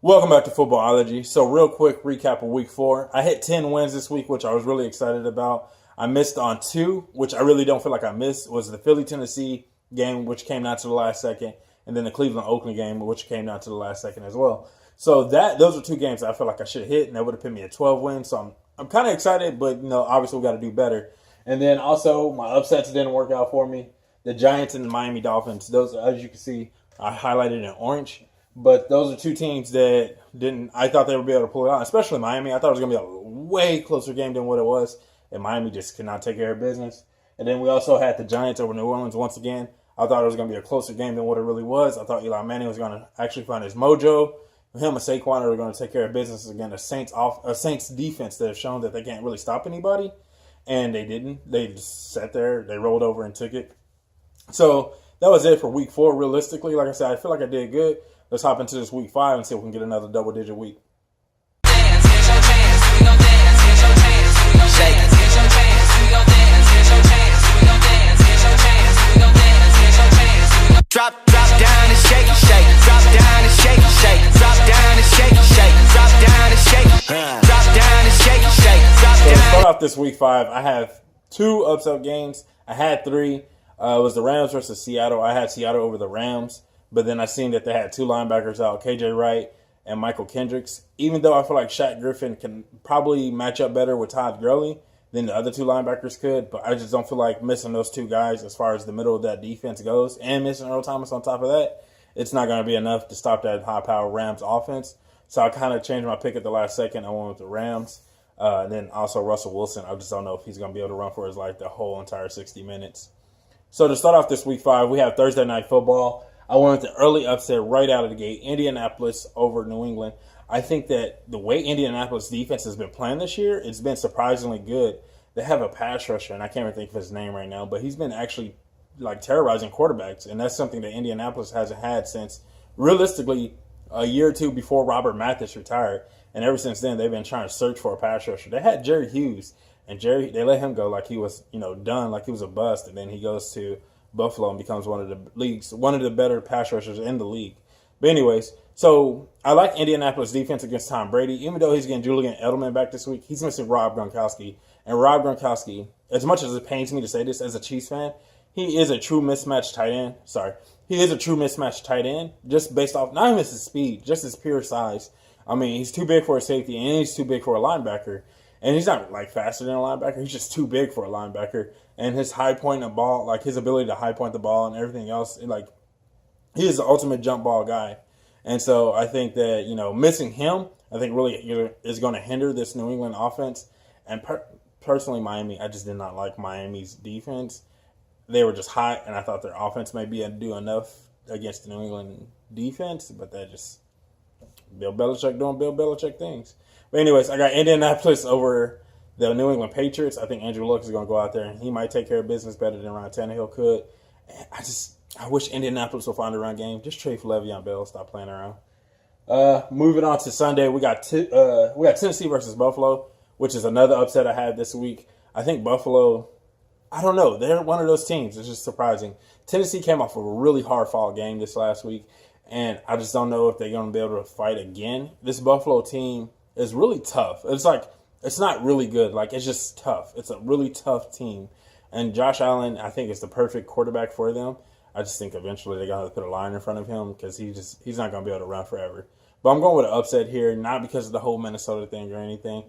Welcome back to Footballology. So real quick recap of week 4. I hit 10 wins this week, which I was really excited about. I missed on 2, which I really don't feel like I missed, was the Philly-Tennessee game, which came down to the last second, and then the Cleveland-Oakland game, which came down to the last second as well. So those are 2 games that I feel like I should have hit, and that would have put me at 12 wins. So I'm kind of excited, but obviously we got to do better. And then also my upsets didn't work out for me. The Giants and the Miami Dolphins, those, as you can see, I highlighted in orange. But those are 2 teams that I thought they would be able to pull it out, especially Miami. I thought it was going to be a way closer game than what it was, and Miami just could not take care of business. And then we also had the Giants over New Orleans once again. I thought it was going to be a closer game than what it really was. I thought Eli Manning was going to actually find his mojo. Him and Saquon are going to take care of business against a Saints defense that have shown that they can't really stop anybody, and they didn't. They just sat there, they rolled over and took it. So that was it for week 4. Realistically, like I said, I feel like I did good. Let's hop into this week 5 and see if we can get another double-digit week. Drop down and shake it, shake. Drop down and shake it, shake. Drop down and shake it, shake. Drop down and shake it. Drop down and shake it, shake. Drop down. So to start off this week 5, I have 2 upset games. I had 3. It was the Rams versus Seattle. I had Seattle over the Rams. But then I seen that they had 2 linebackers out, KJ Wright and Michael Kendricks. Even though I feel like Shaq Griffin can probably match up better with Todd Gurley than the other 2 linebackers could, but I just don't feel like missing those 2 guys as far as the middle of that defense goes, and missing Earl Thomas on top of that, it's not going to be enough to stop that high-powered Rams offense. So I kind of changed my pick at the last second. I went with the Rams. And then also Russell Wilson. I just don't know if he's going to be able to run for his life the whole entire 60 minutes. So to start off this week 5, we have Thursday Night Football. I went with the early upset right out of the gate, Indianapolis over New England. I think that the way Indianapolis defense has been playing this year, it's been surprisingly good. They have a pass rusher, and I can't even think of his name right now, but he's been actually like terrorizing quarterbacks, and that's something that Indianapolis hasn't had since realistically a year or 2 before Robert Mathis retired. And ever since then, they've been trying to search for a pass rusher. They had Jerry Hughes, and they let him go like he was done, like he was a bust, and then he goes to Buffalo and becomes one of the better pass rushers in the league. But anyways, so I like Indianapolis defense against Tom Brady. Even though he's getting Julian Edelman back this week, he's missing Rob Gronkowski. And Rob Gronkowski, as much as it pains me to say this as a Chiefs fan, he is a true mismatched tight end. He is a true mismatched tight end just based off, not even his speed, just his pure size. I mean, he's too big for a safety and he's too big for a linebacker. And he's not like faster than a linebacker. He's just too big for a linebacker. And his high point the ball, like his ability to high point the ball and everything else, he is the ultimate jump ball guy. And so I think that, missing him, I think really is going to hinder this New England offense. And personally, Miami, I just did not like Miami's defense. They were just hot, and I thought their offense may be able to do enough against the New England defense, but that just Bill Belichick doing Bill Belichick things. But anyways, I got Indianapolis over the New England Patriots. I think Andrew Luck is going to go out there, and he might take care of business better than Ryan Tannehill could. And I wish Indianapolis will find a run game. Just trade for Le'Veon Bell. Stop playing around. Moving on to Sunday, we got Tennessee versus Buffalo, which is another upset I had this week. I think Buffalo, I don't know. They're one of those teams. It's just surprising. Tennessee came off of a really hard-fought game this last week, and I just don't know if they're going to be able to fight again. This Buffalo team is really tough. It's not really good. It's just tough. It's a really tough team. And Josh Allen, I think, is the perfect quarterback for them. I just think eventually they're going to put a line in front of him because he's not going to be able to run forever. But I'm going with an upset here, not because of the whole Minnesota thing or anything.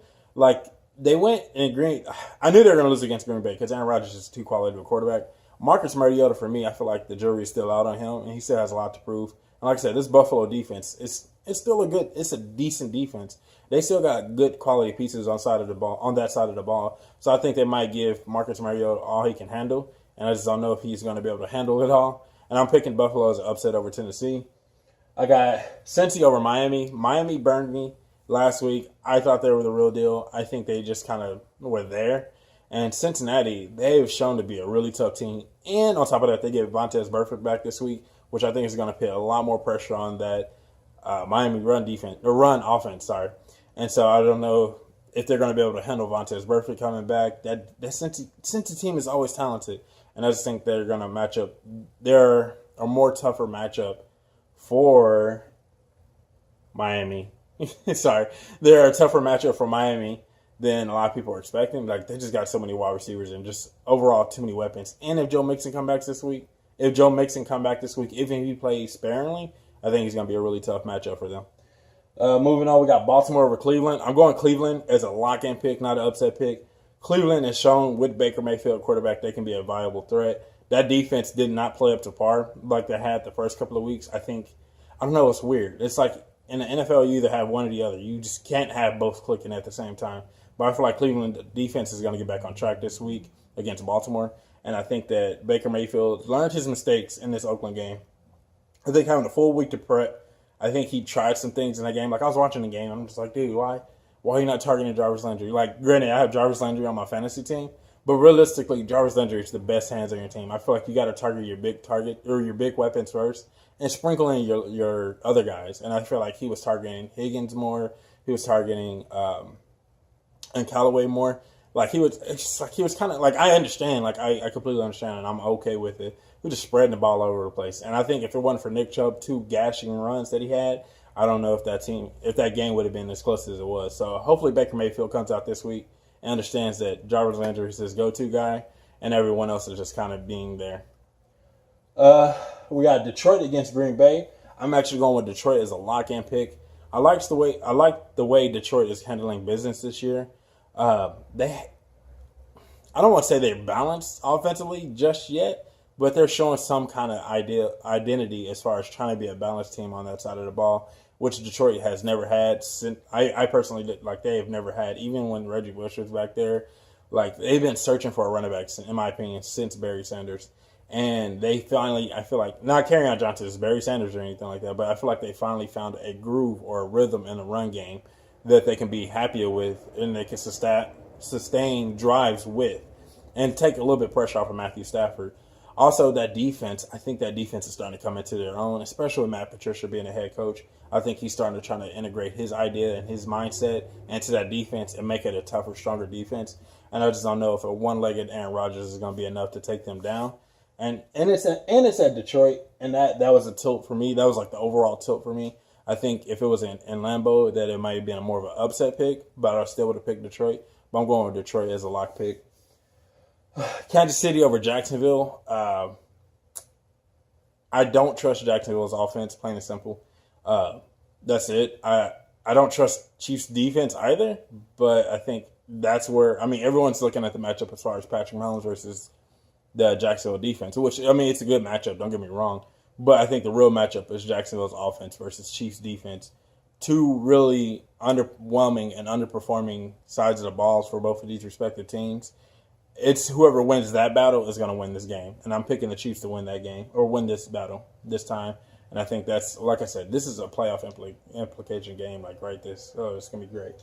They went in I knew they were going to lose against Green Bay because Aaron Rodgers is too quality of a quarterback. Marcus Mariota, for me, I feel like the jury is still out on him, and he still has a lot to prove. And like I said, this Buffalo defense, it's still it's a decent defense. They still got good quality pieces on that side of the ball. So I think they might give Marcus Mariota all he can handle, and I just don't know if he's going to be able to handle it all. And I'm picking Buffalo as an upset over Tennessee. I got Cincy over Miami. Miami burned me last week. I thought they were the real deal. I think they just kind of were there. And Cincinnati, they've shown to be a really tough team. And on top of that, they get Vontaze Burfict back this week, which I think is going to put a lot more pressure on that Miami run offense. And so I don't know if they're going to be able to handle Vontaze Burfict coming back. That Cincy team is always talented. And I just think they're going to match up. They're a more tougher matchup for Miami. Sorry, they're a tougher matchup for Miami than a lot of people are expecting. Like, they just got so many wide receivers and just overall too many weapons. And if Joe Mixon come back this week, even if he plays sparingly, I think he's going to be a really tough matchup for them. Moving on, we got Baltimore over Cleveland. I'm going Cleveland as a lock-in pick, not an upset pick. Cleveland has shown with Baker Mayfield quarterback they can be a viable threat. That defense did not play up to par like they had the first couple of weeks. I don't know, it's weird. It's like in the NFL, you either have one or the other. You just can't have both clicking at the same time. But I feel like Cleveland defense is going to get back on track this week against Baltimore. And I think that Baker Mayfield learned his mistakes in this Oakland game. I think having a full week to prep, I think he tried some things in that game. Like, I was watching the game, I'm just like, dude, why are you not targeting Jarvis Landry? Like, granted, I have Jarvis Landry on my fantasy team, but realistically, Jarvis Landry is the best hands on your team. I feel like you got to target your big weapons first and sprinkle in your other guys. And I feel like he was targeting Higgins more. He was targeting and Callaway more. Like, he was kind of like, I understand. Like, I completely understand, and I'm okay with it. We're just spreading the ball all over the place. And I think if it wasn't for Nick Chubb, 2 gashing runs that he had, I don't know if that game would have been as close as it was. So hopefully Baker Mayfield comes out this week and understands that Jarvis Landry is his go-to guy, and everyone else is just kind of being there. We got Detroit against Green Bay. I'm actually going with Detroit as a lock-in pick. I like the way Detroit is handling business this year. I don't want to say they're balanced offensively just yet, but they're showing some kind of identity as far as trying to be a balanced team on that side of the ball, which Detroit has never had. I personally did, like, they have never had, even when Reggie Bush was back there. Like, they've been searching for a running back, in my opinion, since Barry Sanders. And they finally, I feel like, not Kerryon Johnson is Barry Sanders or anything like that, but I feel like they finally found a groove or a rhythm in the run game that they can be happier with and they can sustain drives with and take a little bit of pressure off of Matthew Stafford. Also, that defense, I think that defense is starting to come into their own, especially with Matt Patricia being a head coach. I think he's starting to try to integrate his idea and his mindset into that defense and make it a tougher, stronger defense. And I just don't know if a one-legged Aaron Rodgers is going to be enough to take them down. And it's at Detroit, and that was a tilt for me. That was like the overall tilt for me. I think if it was in Lambeau, that it might have been more of an upset pick, but I still would have picked Detroit. But I'm going with Detroit as a lock pick. Kansas City over Jacksonville. I don't trust Jacksonville's offense, plain and simple. That's it. I don't trust Chiefs' defense either, but I think that's where, everyone's looking at the matchup as far as Patrick Mahomes versus the Jacksonville defense, which, it's a good matchup, don't get me wrong. But I think the real matchup is Jacksonville's offense versus Chiefs' defense. 2 really underwhelming and underperforming sides of the balls for both of these respective teams. It's whoever wins that battle is going to win this game. And I'm picking the Chiefs to win that game or win this battle this time. And I think that's, like I said, this is a playoff implication game, like right this. Oh, it's going to be great.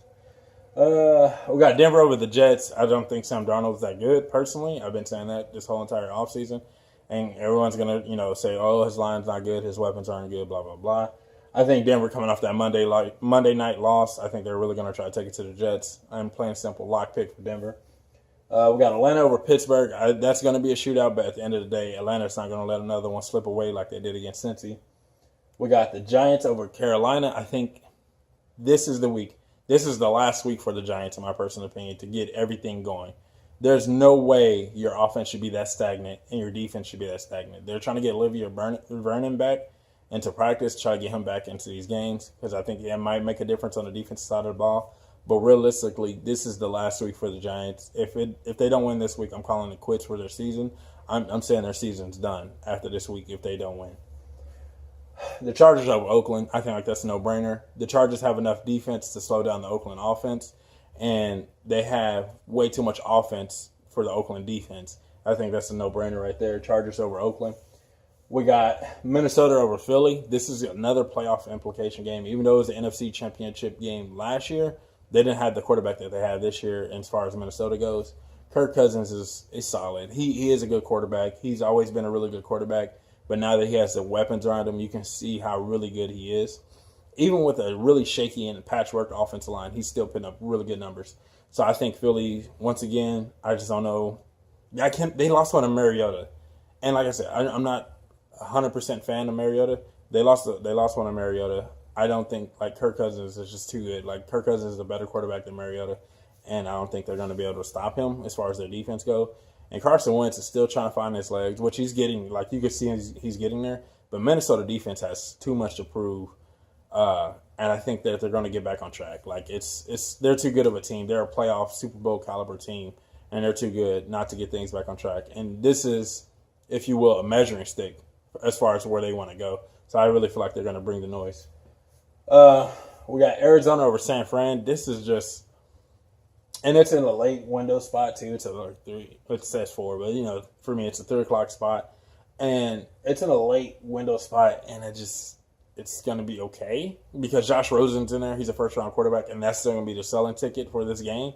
We got Denver over the Jets. I don't think Sam Darnold's that good, personally. I've been saying that this whole entire offseason. And everyone's going to, say, oh, his line's not good, his weapons aren't good, blah, blah, blah. I think Denver coming off that Monday night loss, I think they're really going to try to take it to the Jets. I'm playing simple lock pick for Denver. We got Atlanta over Pittsburgh. That's going to be a shootout, but at the end of the day, Atlanta's not going to let another one slip away like they did against Cincy. We got the Giants over Carolina. I think this is the week. This is the last week for the Giants, in my personal opinion, to get everything going. There's no way your offense should be that stagnant and your defense should be that stagnant. They're trying to get Olivier Vernon back into practice, try to get him back into these games because I think it might make a difference on the defensive side of the ball. But realistically, this is the last week for the Giants. If they don't win this week, I'm calling it quits for their season. I'm saying their season's done after this week if they don't win. The Chargers over Oakland, I think that's a no-brainer. The Chargers have enough defense to slow down the Oakland offense, and they have way too much offense for the Oakland defense. I think that's a no-brainer right there. Chargers over Oakland. We got Minnesota over Philly. This is another playoff implication game. Even though it was the NFC Championship game last year, they didn't have the quarterback that they have this year as far as Minnesota goes. Kirk Cousins is solid. He is a good quarterback. He's always been a really good quarterback. But now that he has the weapons around him, you can see how really good he is. Even with a really shaky and patchwork offensive line, he's still putting up really good numbers. So I think Philly, once again, I just don't know. They lost one to Mariota. And like I said, I'm not 100% fan of Mariota. They lost one to Mariota. I don't think like Kirk Cousins is just too good. Like Kirk Cousins is a better quarterback than Mariota, and I don't think they're going to be able to stop him as far as their defense go. And Carson Wentz is still trying to find his legs, which he's getting. Like you can see, he's getting there. But Minnesota defense has too much to prove, and I think that they're going to get back on track. Like they're too good of a team. They're a playoff Super Bowl caliber team, and they're too good not to get things back on track. And this is, if you will, a measuring stick as far as where they want to go. So I really feel like they're going to bring the noise. We got Arizona over San Fran. This is just, and it's in a late window spot too. It's like 3. It says 4, but for me, it's a 3:00 spot, and it's in a late window spot, and it's going to be okay because Josh Rosen's in there. He's a first-round quarterback, and that's still going to be the selling ticket for this game.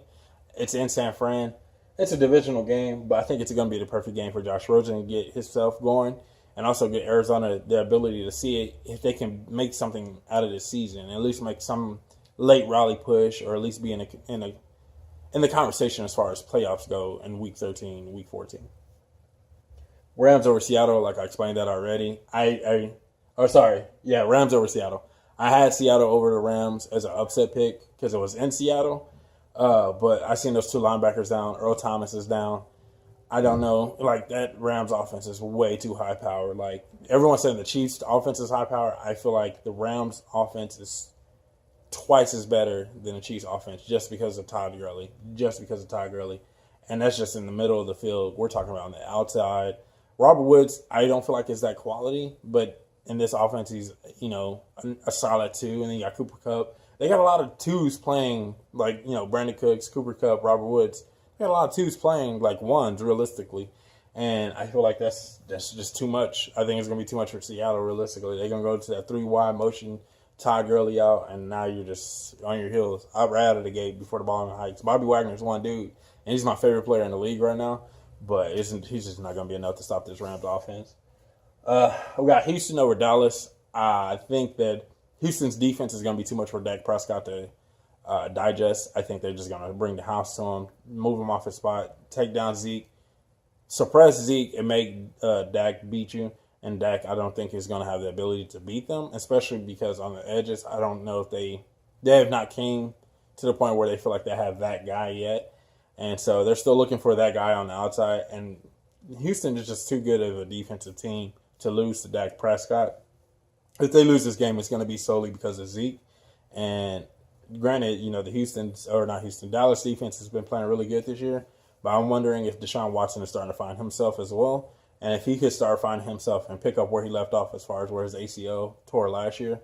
It's in San Fran. It's a divisional game, but I think it's going to be the perfect game for Josh Rosen to get himself going and also get Arizona the ability to see it if they can make something out of this season, at least make some late rally push, or at least be in the conversation as far as playoffs go in Week 13, Week 14. Rams over Seattle, like I explained that already. Rams over Seattle. I had Seattle over the Rams as an upset pick because it was in Seattle. But I seen those 2 linebackers down. Earl Thomas is down. I don't know. Like, that Rams offense is way too high powered. Like, everyone's saying the Chiefs offense is high powered. I feel like the Rams offense is twice as better than the Chiefs offense just because of Todd Gurley. And that's just in the middle of the field. We're talking about on the outside. Robert Woods, I don't feel like it's that quality, but in this offense, he's, a solid 2. And then you got Cooper Kupp. They got a lot of 2s playing, like, Brandon Cooks, Cooper Kupp, Robert Woods. They got a lot of 2s playing like 1s, realistically. And I feel like that's just too much. I think it's going to be too much for Seattle, realistically. They're going to go to that 3 wide motion, Todd Gurley out, and now you're just on your heels. I'm right out of the gate before the ball even hikes. Bobby Wagner's one dude, and he's my favorite player in the league right now. But he's just not going to be enough to stop this Rams offense. We got Houston over Dallas. I think that Houston's defense is going to be too much for Dak Prescott to digest. I think they're just going to bring the house to him, move him off his spot, take down Zeke, suppress Zeke, and make Dak beat you. And Dak, I don't think is going to have the ability to beat them, especially because on the edges, I don't know if they have not came to the point where they feel like they have that guy yet. And so they're still looking for that guy on the outside. And Houston is just too good of a defensive team to lose to Dak Prescott. If they lose this game, it's going to be solely because of Zeke. And granted, the Dallas defense has been playing really good this year. But I'm wondering if Deshaun Watson is starting to find himself as well. And if he could start finding himself and pick up where he left off as far as where his ACL tore last year,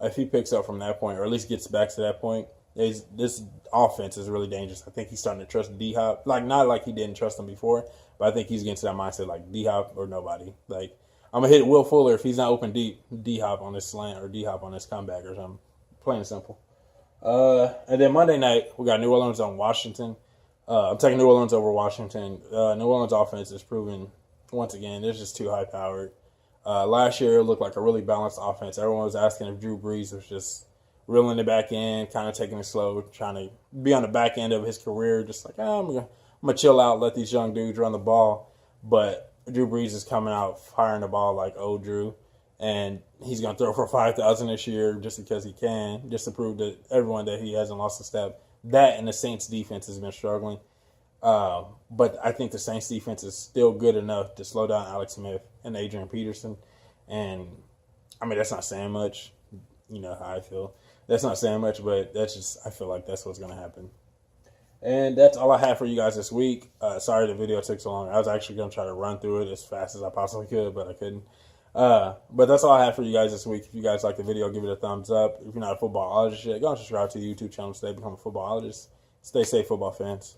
if he picks up from that point, or at least gets back to that point, this offense is really dangerous. I think he's starting to trust D-Hop. Like, not like he didn't trust him before, but I think he's getting to that mindset like D-Hop or nobody. Like, I'm going to hit Will Fuller if he's not open deep, D-Hop on this slant or D-Hop on this comeback or something. Plain and simple. And then Monday night, we got New Orleans on Washington. I'm taking New Orleans over Washington. New Orleans offense is proven, once again, they're just too high-powered. Last year, it looked like a really balanced offense. Everyone was asking if Drew Brees was just reeling it back in, kind of taking it slow, trying to be on the back end of his career, just like, I'm going to chill out, let these young dudes run the ball. But Drew Brees is coming out firing the ball like old Drew, and he's going to throw for 5,000 this year just because he can, just to prove to everyone that he hasn't lost a step. That and the Saints defense has been struggling. But I think the Saints defense is still good enough to slow down Alex Smith and Adrian Peterson. And, I mean, that's not saying much. You know how I feel. That's not saying much, but that's just, I feel like that's what's going to happen. And that's all I have for you guys this week. Sorry the video took so long. I was actually going to try to run through it as fast as I possibly could, but I couldn't. But that's all I have for you guys this week. If you guys like the video, give it a thumbs up. If you're not a footballologist yet, go and subscribe to the YouTube channel today. Become a footballologist. Stay safe, football fans.